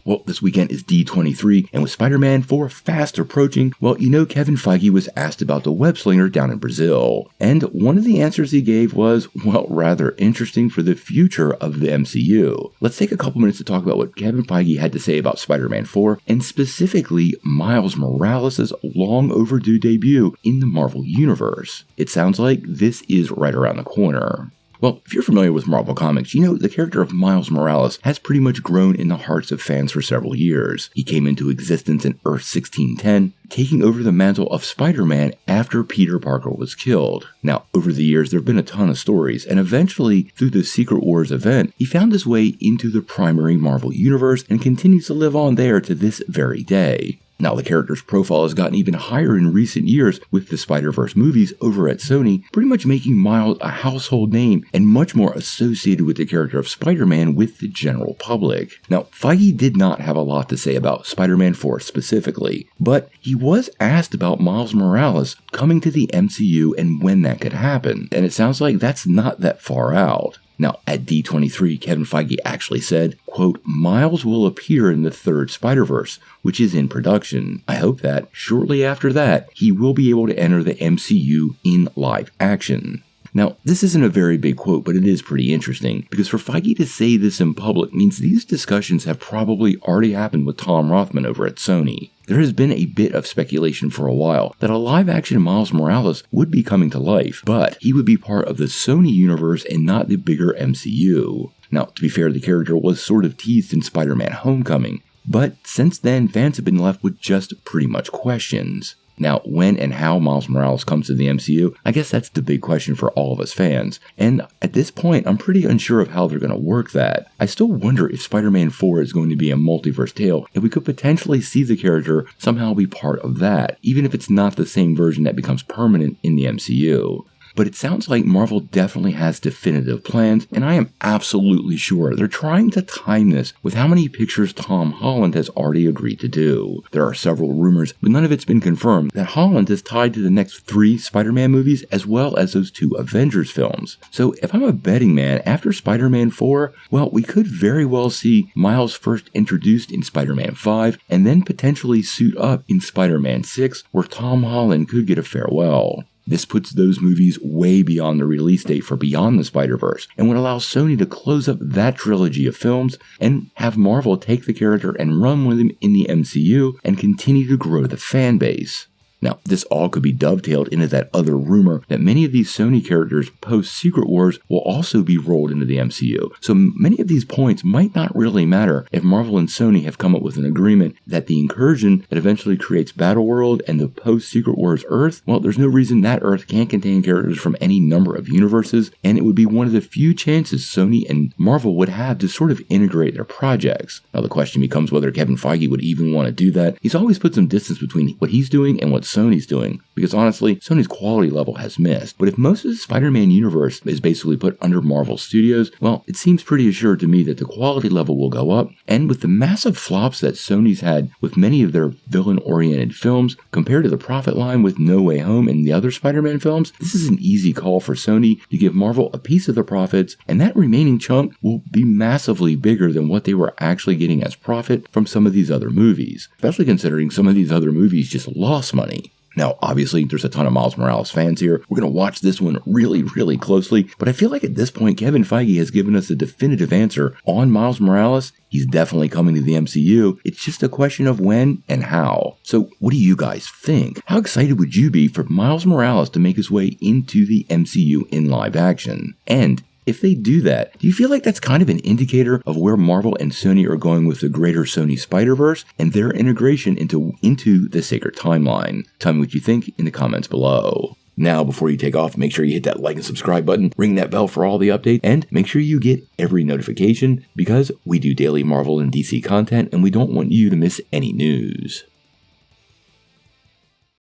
Well, this weekend is D23, and with Spider-Man 4 fast approaching, well, Kevin Feige was asked about the web slinger down in Brazil. And one of the answers he gave was, well, rather interesting for the future of the MCU. Let's take a couple minutes to talk about what Kevin Feige had to say about Spider-Man 4, and specifically Miles Morales' long overdue debut in the Marvel Universe. It sounds like this is right around the corner. Well, if you're familiar with Marvel Comics, the character of Miles Morales has pretty much grown in the hearts of fans for several years. He came into existence in Earth 1610, taking over the mantle of Spider-Man after Peter Parker was killed. Now, over the years, there have been a ton of stories, and eventually, through the Secret Wars event, he found his way into the primary Marvel Universe and continues to live on there to this very day. Now, the character's profile has gotten even higher in recent years with the Spider-Verse movies over at Sony, pretty much making Miles a household name and much more associated with the character of Spider-Man with the general public. Now, Feige did not have a lot to say about Spider-Man 4 specifically, but he was asked about Miles Morales coming to the MCU and when that could happen, and it sounds like that's not that far out. Now, at D23, Kevin Feige actually said, quote, Miles will appear in the third Spider-Verse, which is in production. I hope that, shortly after that, he will be able to enter the MCU in live action. Now, this isn't a very big quote, but it is pretty interesting, because for Feige to say this in public means these discussions have probably already happened with Tom Rothman over at Sony. There has been a bit of speculation for a while that a live-action Miles Morales would be coming to life, but he would be part of the Sony universe and not the bigger MCU. Now, to be fair, the character was sort of teased in Spider-Man Homecoming, but since then, fans have been left with just pretty much questions. Now, when and how Miles Morales comes to the MCU, I guess that's the big question for all of us fans. And at this point, I'm pretty unsure of how they're going to work that. I still wonder if Spider-Man 4 is going to be a multiverse tale, and we could potentially see the character somehow be part of that, even if it's not the same version that becomes permanent in the MCU. But it sounds like Marvel definitely has definitive plans, and I am absolutely sure they're trying to time this with how many pictures Tom Holland has already agreed to do. There are several rumors, but none of it's been confirmed, that Holland is tied to the next 3 Spider-Man movies as well as those 2 Avengers films. So if I'm a betting man, after Spider-Man 4, well, we could very well see Miles first introduced in Spider-Man 5, and then potentially suit up in Spider-Man 6, where Tom Holland could get a farewell. This puts those movies way beyond the release date for Beyond the Spider-Verse, and would allow Sony to close up that trilogy of films and have Marvel take the character and run with him in the MCU and continue to grow the fan base. Now, this all could be dovetailed into that other rumor that many of these Sony characters post-Secret Wars will also be rolled into the MCU. So many of these points might not really matter if Marvel and Sony have come up with an agreement that the incursion that eventually creates Battleworld and the post-Secret Wars Earth, well, there's no reason that Earth can't contain characters from any number of universes, and it would be one of the few chances Sony and Marvel would have to sort of integrate their projects. Now, the question becomes whether Kevin Feige would even want to do that. He's always put some distance between what he's doing and what Sony's doing, because honestly, Sony's quality level has missed. But if most of the Spider-Man universe is basically put under Marvel Studios, well, it seems pretty assured to me that the quality level will go up, and with the massive flops that Sony's had with many of their villain-oriented films, compared to the profit line with No Way Home and the other Spider-Man films, this is an easy call for Sony to give Marvel a piece of the profits, and that remaining chunk will be massively bigger than what they were actually getting as profit from some of these other movies, especially considering some of these other movies just lost money. Now, obviously, there's a ton of Miles Morales fans here. We're going to watch this one really, really closely, but I feel like at this point, Kevin Feige has given us a definitive answer on Miles Morales. He's definitely coming to the MCU. It's just a question of when and how. So, what do you guys think? How excited would you be for Miles Morales to make his way into the MCU in live action? And if they do that, do you feel like that's kind of an indicator of where Marvel and Sony are going with the greater Sony Spider-Verse and their integration into the sacred timeline? Tell me what you think in the comments below. Now, before you take off, make sure you hit that like and subscribe button, ring that bell for all the updates, and make sure you get every notification because we do daily Marvel and DC content and we don't want you to miss any news.